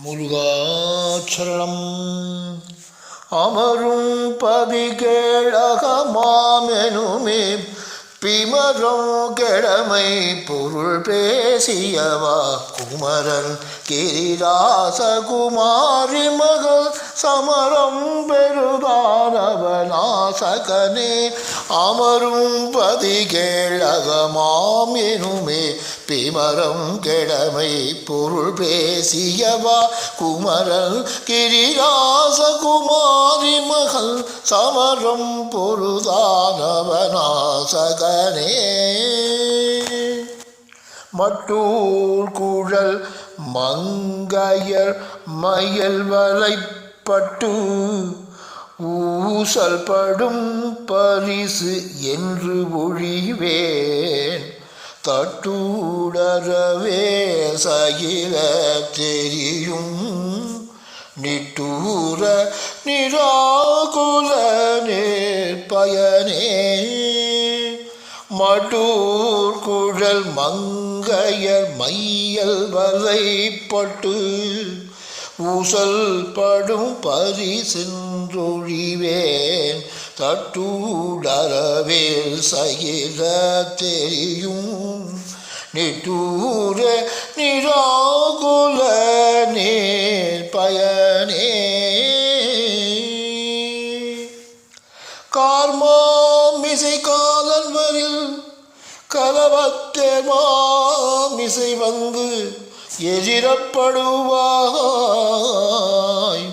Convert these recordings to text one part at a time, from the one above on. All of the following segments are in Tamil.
முருகாச்சரணம். அமரும் பதிகேழகமாமெனுமே பிமரம் கெழமை பொருள் பேசியவா குமரன் கிரிராசகுமாரி மகள் சமரம் பெருதானவநாசகனே. அமரும் பதிகேழகமாம் எனுமே பிமரம் கெழமை பொருள் பேசியவா குமரன் கிரிராசகுமாரி மகள் சமரம் பொருதானவநாசகனே. மட்டூர் குழல் மங்கையர் மயல் வலைப்பட்டு ஊசல் படும் பரிசு என்று ஒழிவேன் தட்டூடரவே சகில தெரியும் நிட்டூர நிராகுல நேர்பயனே. மட்டூர் குழல் மங்கையர் மையல் வலைப்பட்டு ஊசல் படும் பரிசென்றொழிவேன் தட்டூடரவேல் சகில தெரியும் நிட்டூர நிராகுல நேர்பயனே. கார்மாமிசை காலன்வரில் கலவத்தேர்மாமிசை வந்து எதிரப்படுவாய்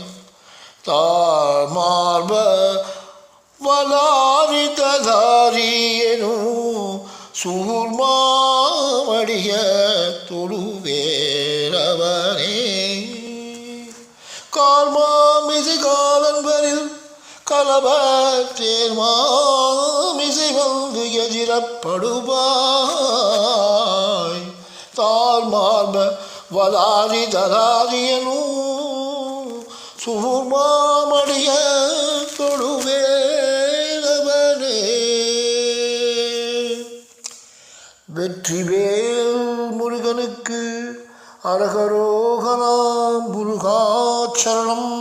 தாழ்மார்ப வலாரிததாரியனு சூர்மாமடிய தொழுவேரவனே. கார்மாமிசை காலன்வரில் கலபத்தேர்மாமிசை வந்து எதிரப்படுவாய் தாழ்மார்ப வலாரிததாரியனு சூர்மாமடிய தொழுவேரவனே. வெற்றிவேல் முருகனுக்கு அரகரோகணா. முருகாச்சரணம்.